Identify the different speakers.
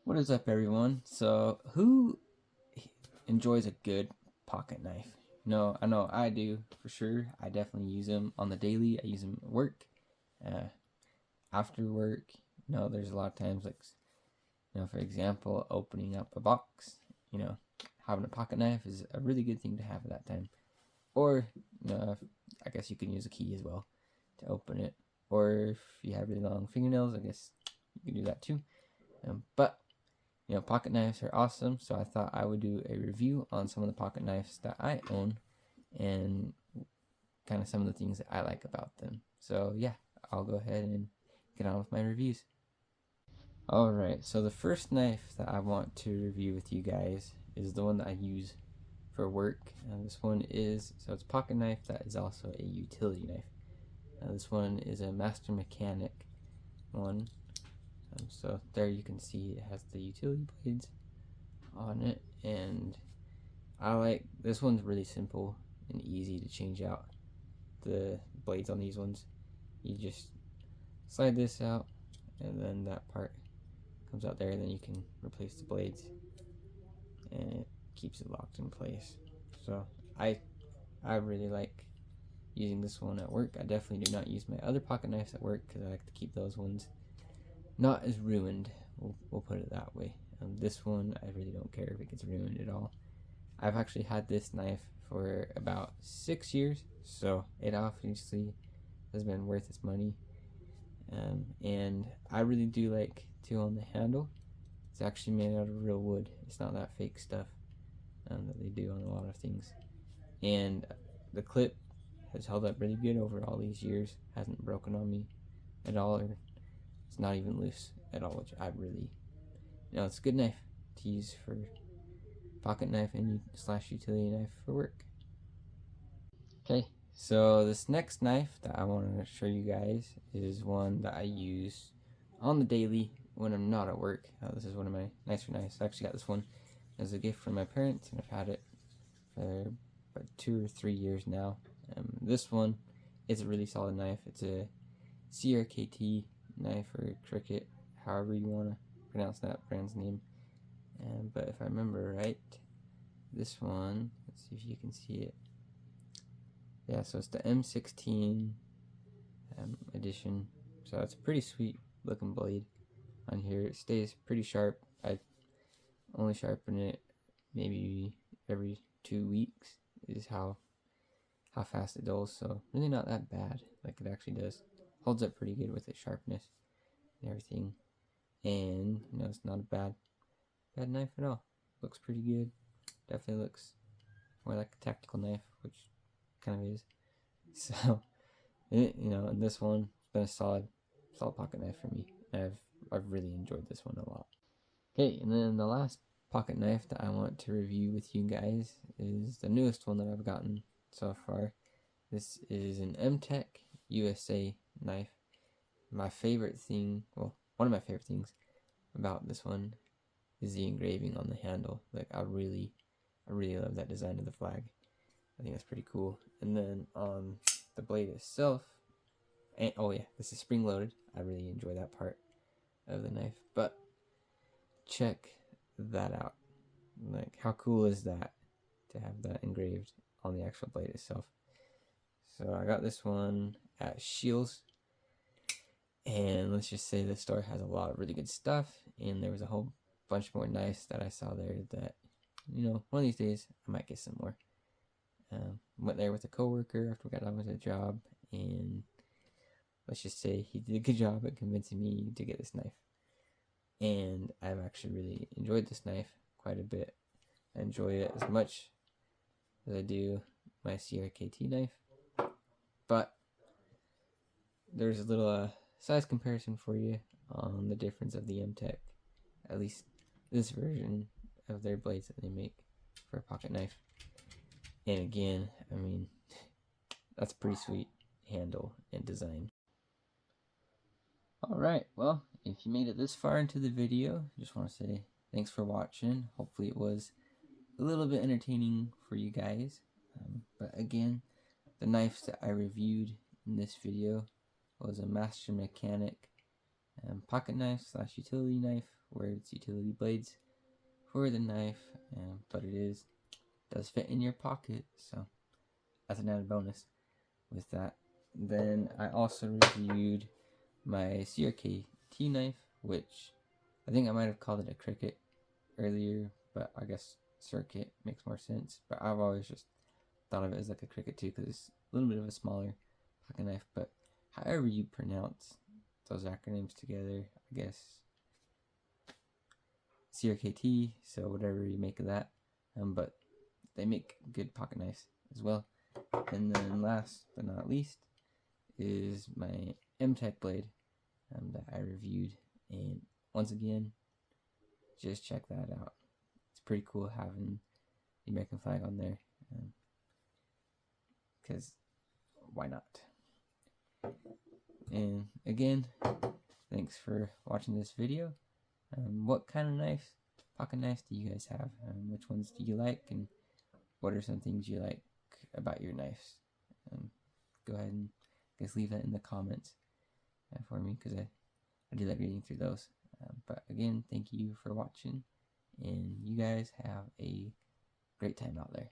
Speaker 1: What is up, everyone? So, who enjoys a good pocket knife? No, I know I do for sure. I definitely use them on the daily. I use them at work, after work. There's a lot of times, like, for example, opening up a box. Having a pocket knife is a really good thing to have at that time. Or, I guess you can use a key as well to open it. Or if you have really long fingernails, I guess you can do that too. But pocket knives are awesome, so I thought I would do a review on some of the pocket knives that I own and kind of some of the things that I like about them. So yeah, I'll go ahead and get on with my reviews. Alright, so the first knife that I want to review with you guys is the one that I use for work. And this one is, it's a pocket knife that is also a utility knife. This one is a Master Mechanic one. So there you can see it has the utility blades on it, and I like this one's really simple and easy to change out the blades on these ones. You just slide this out and then that part comes out there, and then you can replace the blades and it keeps it locked in place. So I really like using this one at work. I definitely do not use my other pocket knives at work because I like to keep those ones not as ruined. We'll put it that way. This one, I really don't care if it gets ruined at all. I've actually had this knife for about 6 years, so it obviously has been worth its money. And I really do like too on the handle. It's actually made out of real wood. It's not that fake stuff that they do on a lot of things. And the clip has held up really good over all these years. Hasn't broken on me at all, or it's not even loose at all, which I really, it's a good knife to use for pocket knife and / utility knife for work. Okay, so this next knife that I want to show you guys is one that I use on the daily when I'm not at work. This is one of my nicer knives. I actually got this one as a gift from my parents, and I've had it for about 2 or 3 years now. This one is a really solid knife. It's a CRKT knife, or cricket, however you want to pronounce that brand's name. But if I remember right, this one, let's see if you can see it. Yeah, so it's the M16 edition. So it's a pretty sweet looking blade on here. It stays pretty sharp. I only sharpen it maybe every 2 weeks is how fast it dulls. So really not that bad. Like, it actually does holds up pretty good with its sharpness and everything. And it's not a bad knife at all. Looks pretty good. Definitely looks more like a tactical knife, which kind of is. So and this one's been a solid pocket knife for me. I've really enjoyed this one a lot. Okay, and then the last pocket knife that I want to review with you guys is the newest one that I've gotten so far. This is an MTECH USA knife. My favorite thing, well, one of my favorite things about this one is the engraving on the handle. Like, I really love that design of the flag. I think that's pretty cool. And then on the blade itself, and oh yeah, this is spring loaded. I really enjoy that part of the knife. But check that out. Like, how cool is that to have that engraved on the actual blade itself? So I got this one at Shields, and let's just say the store has a lot of really good stuff, and there was a whole bunch more knives that I saw there that, one of these days I might get some more. Went there with a coworker after we got done with the job, and let's just say he did a good job at convincing me to get this knife. And I've actually really enjoyed this knife quite a bit. I enjoy it as much as I do my CRKT knife. But there's a little size comparison for you on the difference of the MTECH, at least this version of their blades that they make for a pocket knife. And again, I mean, that's a pretty sweet handle and design. Alright, well, if you made it this far into the video, I just want to say thanks for watching. Hopefully it was a little bit entertaining for you guys. But again, the knives that I reviewed in this video was a Master Mechanic pocket knife / utility knife, where it's utility blades for the knife, but it does fit in your pocket, so that's an added bonus with that. Then I also reviewed my CRKT knife, which I think I might have called it a cricket earlier, but I guess circuit makes more sense. But I've always just thought of it as like a cricket too, because it's a little bit of a smaller pocket knife. But however you pronounce those acronyms together, I guess CRKT, so whatever you make of that. But they make good pocket knives as well. And then last but not least is my MTECH blade that I reviewed, and once again, just check that out. It's pretty cool having the American flag on there, because why not? And again, thanks for watching this video. What kind of knives, pocket knives, do you guys have? Which ones do you like, and what are some things you like about your knives? Go ahead and leave that in the comments for me, because I do like reading through those. But again, thank you for watching, and you guys have a great time out there.